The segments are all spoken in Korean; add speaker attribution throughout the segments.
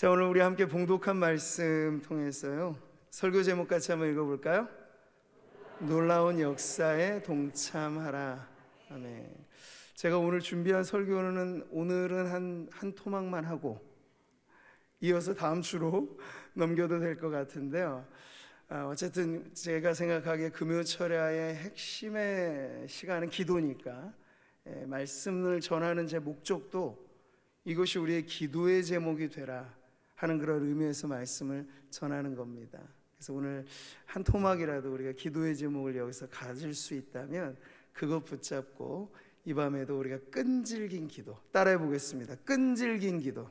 Speaker 1: 자, 오늘 우리 함께 봉독한 말씀 통해서요, 설교 제목 같이 한번 읽어볼까요? 놀라운 역사에 동참하라. 아멘. 제가 오늘 준비한 설교는 오늘은 한 토막만 하고 이어서 다음 주로 넘겨도 될 것 같은데요. 어쨌든 제가 생각하기에 금요철야의 핵심의 시간은 기도니까 말씀을 전하는 제 목적도 이것이 우리의 기도의 제목이 되라 하는 그런 의미에서 말씀을 전하는 겁니다. 그래서 오늘 한 토막이라도 우리가 기도의 제목을 여기서 가질 수 있다면 그것 붙잡고 이 밤에도 우리가 끈질긴 기도 따라해 보겠습니다. 끈질긴 기도.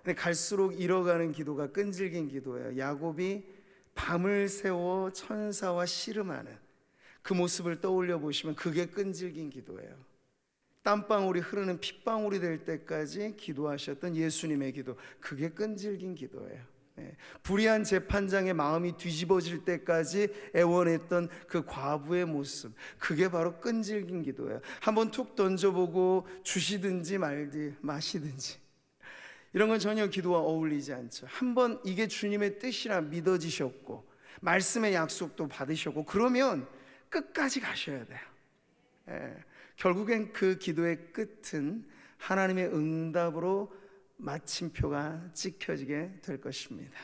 Speaker 1: 근데 갈수록 잃어가는 기도가 끈질긴 기도예요. 야곱이 밤을 새워 천사와 씨름하는 그 모습을 떠올려 보시면 그게 끈질긴 기도예요. 땀방울이 흐르는 핏방울이 될 때까지 기도하셨던 예수님의 기도, 그게 끈질긴 기도예요. 불의한 재판장의 마음이 뒤집어질 때까지 애원했던 그 과부의 모습, 그게 바로 끈질긴 기도예요. 한번 툭 던져보고 주시든지 마시든지 이런 건 전혀 기도와 어울리지 않죠. 한번 이게 주님의 뜻이라 믿어지셨고 말씀의 약속도 받으셨고 그러면 끝까지 가셔야 돼요. 결국엔 그 기도의 끝은 하나님의 응답으로 마침표가 찍혀지게 될 것입니다.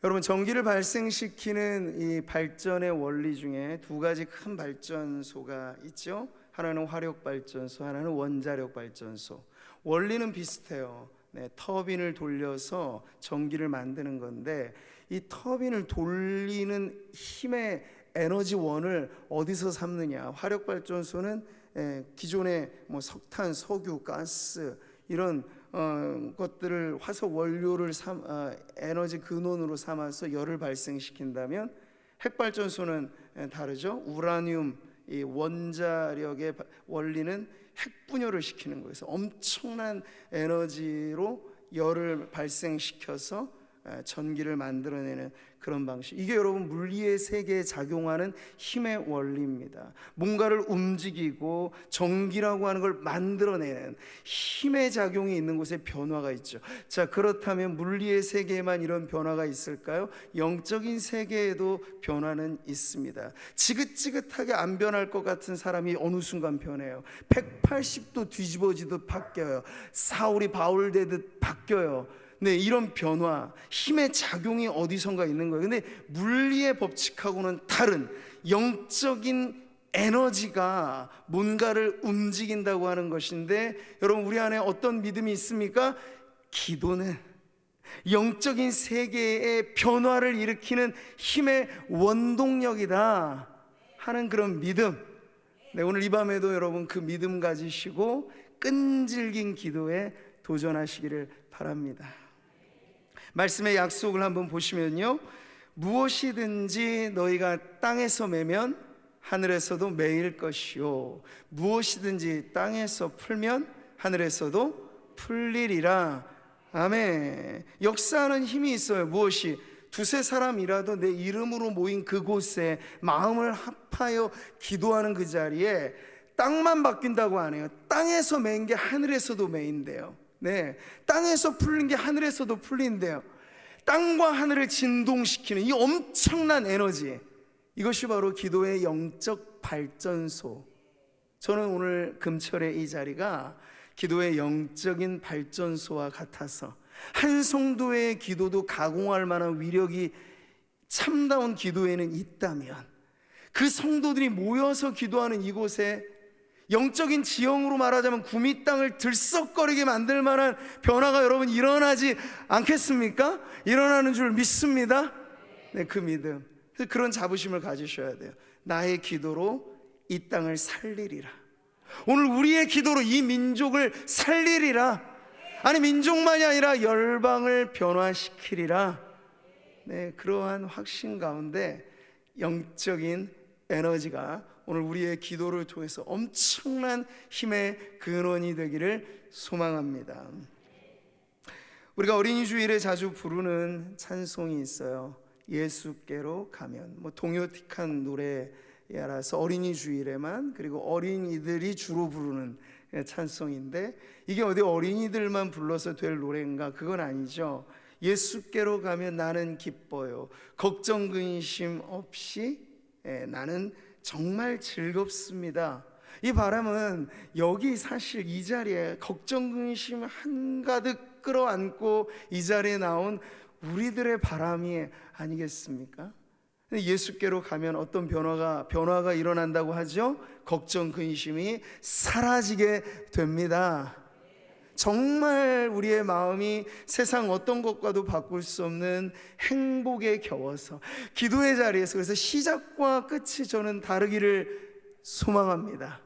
Speaker 1: 여러분, 전기를 발생시키는 이 발전의 원리 중에 두 가지 큰 발전소가 있죠. 하나는 화력발전소, 하나는 원자력발전소. 원리는 비슷해요. 터빈을 돌려서 전기를 만드는 건데 이 터빈을 돌리는 힘의 에너지원을 어디서 삼느냐. 화력발전소는 기존의 석탄, 석유, 가스 이런 것들을 화석 원료를 에너지 근원으로 삼아서 열을 발생시킨다면 핵발전소는 다르죠. 우라늄, 이 원자력의 원리는 핵분열을 시키는 거예요. 그래서 엄청난 에너지로 열을 발생시켜서 전기를 만들어내는 그런 방식. 이게 여러분 물리의 세계에 작용하는 힘의 원리입니다. 뭔가를 움직이고 전기라고 하는 걸 만들어내는 힘의 작용이 있는 곳에 변화가 있죠. 자, 그렇다면 물리의 세계에만 이런 변화가 있을까요? 영적인 세계에도 변화는 있습니다. 지긋지긋하게 안 변할 것 같은 사람이 어느 순간 변해요. 180도 뒤집어지듯 바뀌어요. 사울이 바울 되듯 바뀌어요. 이런 변화, 힘의 작용이 어디선가 있는 거예요. 근데 물리의 법칙하고는 다른 영적인 에너지가 뭔가를 움직인다고 하는 것인데, 여러분 우리 안에 어떤 믿음이 있습니까? 기도는 영적인 세계의 변화를 일으키는 힘의 원동력이다 하는 그런 믿음. 오늘 이 밤에도 여러분 그 믿음 가지시고 끈질긴 기도에 도전하시기를 바랍니다. 말씀의 약속을 한번 보시면요, 무엇이든지 너희가 땅에서 매면 하늘에서도 매일 것이요 무엇이든지 땅에서 풀면 하늘에서도 풀리리라. 아멘. 역사하는 힘이 있어요. 무엇이? 두세 사람이라도 내 이름으로 모인 그곳에 마음을 합하여 기도하는 그 자리에 땅만 바뀐다고 안 해요. 땅에서 매인 게 하늘에서도 매인데요. 땅에서 풀린 게 하늘에서도 풀린대요. 땅과 하늘을 진동시키는 이 엄청난 에너지, 이것이 바로 기도의 영적 발전소. 저는 오늘 금철의 이 자리가 기도의 영적인 발전소와 같아서 한 성도의 기도도 가공할 만한 위력이 참다운 기도에는 있다면 그 성도들이 모여서 기도하는 이곳에 영적인 지형으로 말하자면 구미 땅을 들썩거리게 만들 만한 변화가 여러분 일어나지 않겠습니까? 일어나는 줄 믿습니다. 그 믿음, 그런 자부심을 가지셔야 돼요. 나의 기도로 이 땅을 살리리라. 오늘 우리의 기도로 이 민족을 살리리라. 아니, 민족만이 아니라 열방을 변화시키리라. 그러한 확신 가운데 영적인 에너지가 오늘 우리의 기도를 통해서 엄청난 힘의 근원이 되기를 소망합니다. 우리가 어린이 주일에 자주 부르는 찬송이 있어요. 예수께로 가면. 동요틱한 노래라서 어린이 주일에만, 그리고 어린이들이 주로 부르는 찬송인데 이게 어디 어린이들만 불러서 될 노래인가? 그건 아니죠. 예수께로 가면 나는 기뻐요. 걱정 근심 없이 나는 정말 즐겁습니다. 이 바람은 여기 사실 이 자리에 걱정 근심 한가득 끌어안고 이 자리에 나온 우리들의 바람이 아니겠습니까? 예수께로 가면 어떤 변화가 일어난다고 하죠? 걱정 근심이 사라지게 됩니다. 정말 우리의 마음이 세상 어떤 것과도 바꿀 수 없는 행복에 겨워서 기도의 자리에서, 그래서 시작과 끝이 저는 다르기를 소망합니다.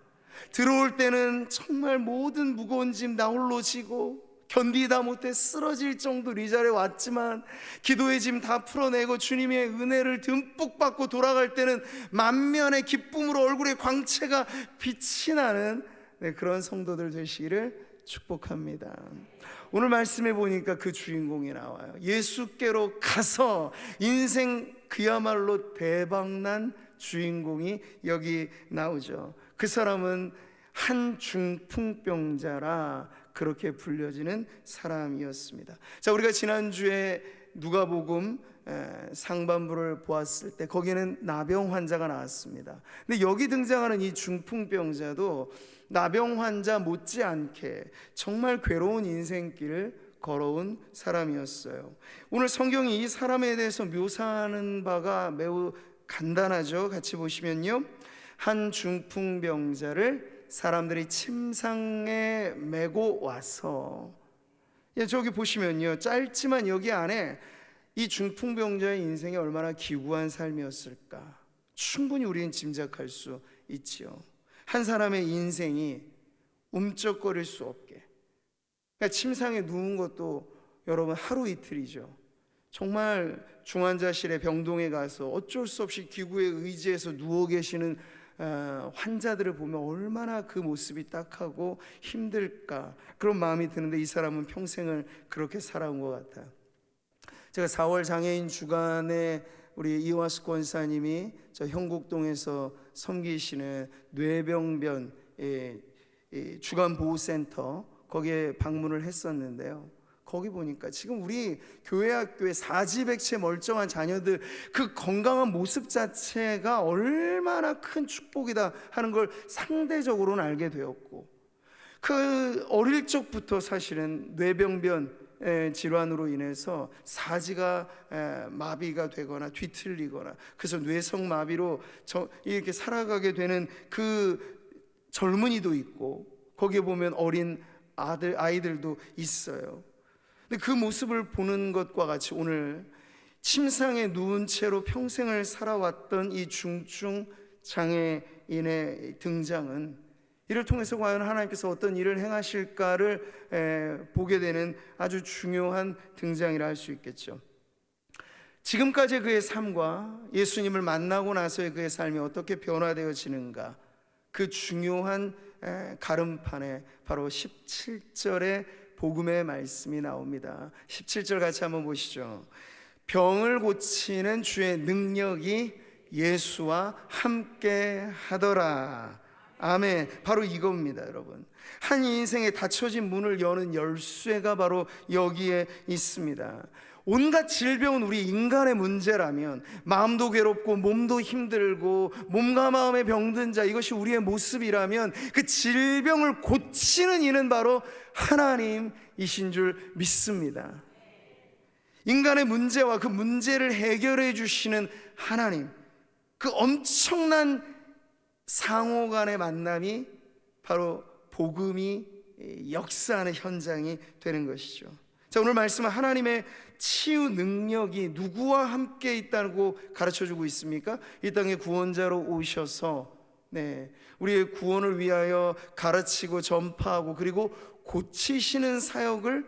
Speaker 1: 들어올 때는 정말 모든 무거운 짐 나 홀로 지고 견디다 못해 쓰러질 정도로 이 자리에 왔지만 기도의 짐 다 풀어내고 주님의 은혜를 듬뿍 받고 돌아갈 때는 만면의 기쁨으로 얼굴에 광채가 빛이 나는 그런 성도들 되시기를 축복합니다. 오늘 말씀해 보니까 그 주인공이 나와요. 예수께로 가서 인생 그야말로 대박난 주인공이 여기 나오죠. 그 사람은 한 중풍병자라 그렇게 불려지는 사람이었습니다. 자, 우리가 지난주에 누가복음 상반부를 보았을 때 거기는 나병 환자가 나왔습니다. 근데 여기 등장하는 이 중풍병자도 나병 환자 못지않게 정말 괴로운 인생길을 걸어온 사람이었어요. 오늘 성경이 이 사람에 대해서 묘사하는 바가 매우 간단하죠. 같이 보시면요, 한 중풍병자를 사람들이 침상에 메고 와서, 저기 보시면요, 짧지만 여기 안에 이 중풍병자의 인생이 얼마나 기구한 삶이었을까 충분히 우리는 짐작할 수 있지요. 한 사람의 인생이 움쩍거릴 수 없게, 그러니까 침상에 누운 것도 여러분 하루 이틀이죠. 정말 중환자실에 병동에 가서 어쩔 수 없이 기구에 의지해서 누워 계시는 환자들을 보면 얼마나 그 모습이 딱하고 힘들까, 그런 마음이 드는데 이 사람은 평생을 그렇게 살아온 것 같아요. 제가 4월 장애인 주간에 우리 이화숙 권사님이 저 형곡동에서 섬기시는 뇌병변 주간 보호센터 거기에 방문을 했었는데요. 거기 보니까 지금 우리 교회 학교에 사지백체 멀쩡한 자녀들 그 건강한 모습 자체가 얼마나 큰 축복이다 하는 걸 상대적으로는 알게 되었고, 그 어릴 적부터 사실은 뇌병변 질환으로 인해서 사지가 마비가 되거나 뒤틀리거나 그래서 뇌성 마비로 이렇게 살아가게 되는 그 젊은이도 있고, 거기에 보면 어린 아이들도 있어요. 근데 그 모습을 보는 것과 같이 오늘 침상에 누운 채로 평생을 살아왔던 이 중증 장애인의 등장은 이를 통해서 과연 하나님께서 어떤 일을 행하실까를 보게 되는 아주 중요한 등장이라 할 수 있겠죠. 지금까지 그의 삶과 예수님을 만나고 나서의 그의 삶이 어떻게 변화되어지는가, 그 중요한 가름판에 바로 17절의 복음의 말씀이 나옵니다. 17절 같이 한번 보시죠. 병을 고치는 주의 능력이 예수와 함께 하더라. 아멘. 바로 이겁니다, 여러분. 한 인생에 닫혀진 문을 여는 열쇠가 바로 여기에 있습니다. 온갖 질병은 우리 인간의 문제라면, 마음도 괴롭고 몸도 힘들고 몸과 마음에 병든 자, 이것이 우리의 모습이라면 그 질병을 고치는 이는 바로 하나님이신 줄 믿습니다. 인간의 문제와 그 문제를 해결해 주시는 하나님, 그 엄청난 상호 간의 만남이 바로 복음이 역사하는 현장이 되는 것이죠. 자, 오늘 말씀은 하나님의 치유 능력이 누구와 함께 있다고 가르쳐주고 있습니까? 이 땅에 구원자로 오셔서 우리의 구원을 위하여 가르치고 전파하고 그리고 고치시는 사역을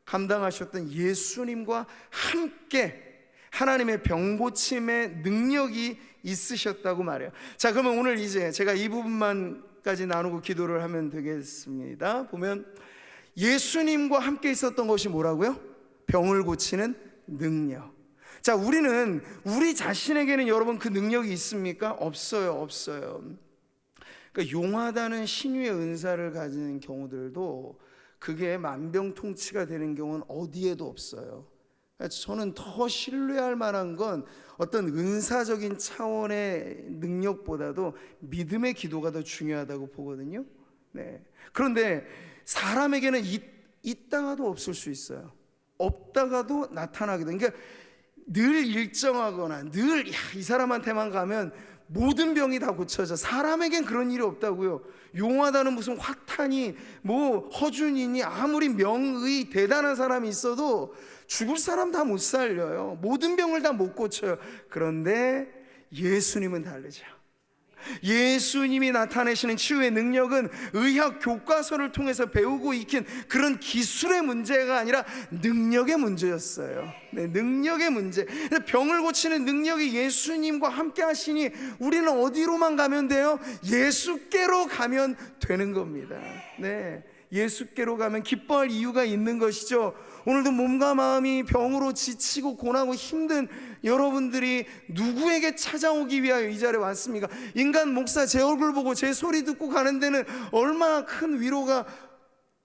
Speaker 1: 감당하셨던 예수님과 함께 하나님의 병고침의 능력이 있으셨다고 말해요. 자, 그러면 오늘 이제 제가 이 부분만까지 나누고 기도를 하면 되겠습니다. 보면 예수님과 함께 있었던 것이 뭐라고요? 병을 고치는 능력. 자, 우리 자신에게는 여러분 그 능력이 있습니까? 없어요. 그러니까 용하다는 신유의 은사를 가지는 경우들도 그게 만병통치가 되는 경우는 어디에도 없어요. 저는 더 신뢰할 만한 건 어떤 은사적인 차원의 능력보다도 믿음의 기도가 더 중요하다고 보거든요. 네. 그런데 사람에게는 있다가도 없을 수 있어요. 없다가도 나타나게 돼. 그러니까 늘 일정하거나 늘 이 사람한테만 가면 모든 병이 다 고쳐져. 사람에겐 그런 일이 없다고요. 용하다는 무슨 화탄이 뭐 허준이니 아무리 명의 대단한 사람이 있어도 죽을 사람 다 못 살려요. 모든 병을 다 못 고쳐요. 그런데 예수님은 다르죠. 예수님이 나타내시는 치유의 능력은 의학 교과서를 통해서 배우고 익힌 그런 기술의 문제가 아니라 능력의 문제였어요. 네, 능력의 문제. 병을 고치는 능력이 예수님과 함께 하시니 우리는 어디로만 가면 돼요? 예수께로 가면 되는 겁니다. 네, 예수께로 가면 기뻐할 이유가 있는 것이죠. 오늘도 몸과 마음이 병으로 지치고 고나고 힘든 여러분들이 누구에게 찾아오기 위하여 이 자리에 왔습니까? 인간 목사 제 얼굴 보고 제 소리 듣고 가는 데는 얼마나 큰 위로가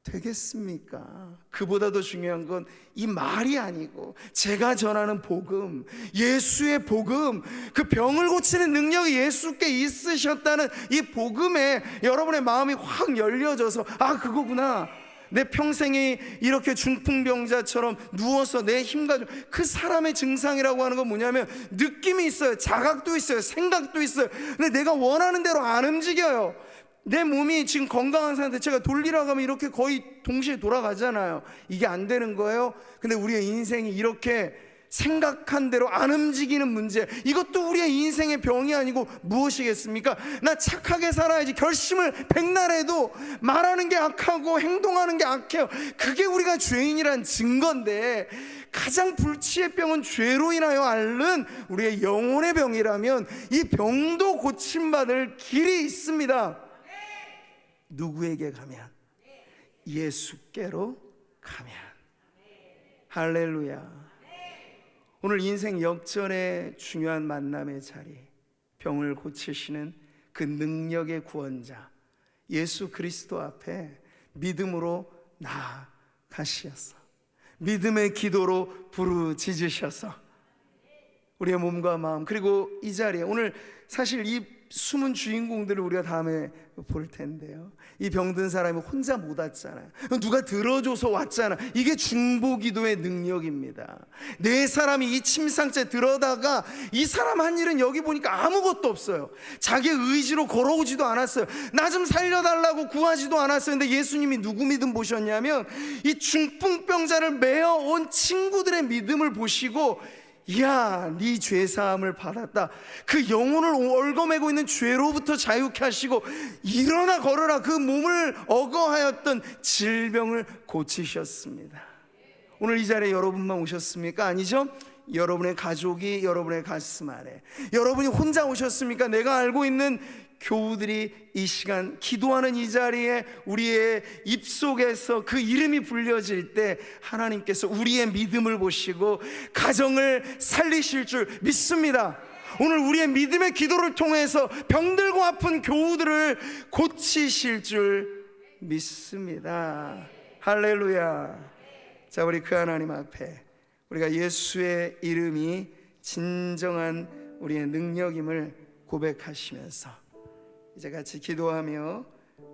Speaker 1: 되겠습니까? 그보다 더 중요한 건 이 말이 아니고 제가 전하는 복음, 예수의 복음, 그 병을 고치는 능력이 예수께 있으셨다는 이 복음에 여러분의 마음이 확 열려져서 아, 그거구나. 내 평생이 이렇게 중풍병자처럼 누워서 내 힘 가지고, 그 사람의 증상이라고 하는 건 뭐냐면 느낌이 있어요. 자각도 있어요. 생각도 있어요. 근데 내가 원하는 대로 안 움직여요. 내 몸이 지금 건강한 상태, 제가 돌리라고 하면 이렇게 거의 동시에 돌아가잖아요. 이게 안 되는 거예요. 근데 우리의 인생이 이렇게 생각한 대로 안 움직이는 문제, 이것도 우리의 인생의 병이 아니고 무엇이겠습니까? 나 착하게 살아야지, 결심을 백날 해도 말하는 게 악하고 행동하는 게 악해요. 그게 우리가 죄인이란 증거인데, 가장 불치의 병은 죄로 인하여 앓는 우리의 영혼의 병이라면 이 병도 고침받을 길이 있습니다. 누구에게 가면? 예수께로 가면. 할렐루야. 오늘 인생 역전의 중요한 만남의 자리, 병을 고치시는 그 능력의 구원자 예수 그리스도 앞에 믿음으로 나아가시어서, 믿음의 기도로 부르짖으셔서 우리의 몸과 마음, 그리고 이 자리에 오늘 사실 이 숨은 주인공들을 우리가 다음에 볼 텐데요, 이 병든 사람이 혼자 못 왔잖아요. 누가 들어줘서 왔잖아. 이게 중보기도의 능력입니다. 네 사람이 이 침상째 들어다가 이 사람 한 일은 여기 보니까 아무것도 없어요. 자기 의지로 걸어오지도 않았어요. 나 좀 살려달라고 구하지도 않았어요. 근데 예수님이 누구 믿음 보셨냐면 이 중풍병자를 메어온 친구들의 믿음을 보시고, 이야, 네 죄사함을 받았다. 그 영혼을 얽어매고 있는 죄로부터 자유케 하시고 일어나 걸어라. 그 몸을 억어하였던 질병을 고치셨습니다. 오늘 이 자리에 여러분만 오셨습니까? 아니죠? 여러분의 가족이 여러분의 가슴 아래, 여러분이 혼자 오셨습니까? 내가 알고 있는 교우들이 이 시간 기도하는 이 자리에 우리의 입속에서 그 이름이 불려질 때 하나님께서 우리의 믿음을 보시고 가정을 살리실 줄 믿습니다. 오늘 우리의 믿음의 기도를 통해서 병들고 아픈 교우들을 고치실 줄 믿습니다. 할렐루야. 자, 우리 그 하나님 앞에 우리가 예수의 이름이 진정한 우리의 능력임을 고백하시면서 이제 같이 기도하며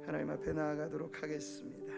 Speaker 1: 하나님 앞에 나아가도록 하겠습니다.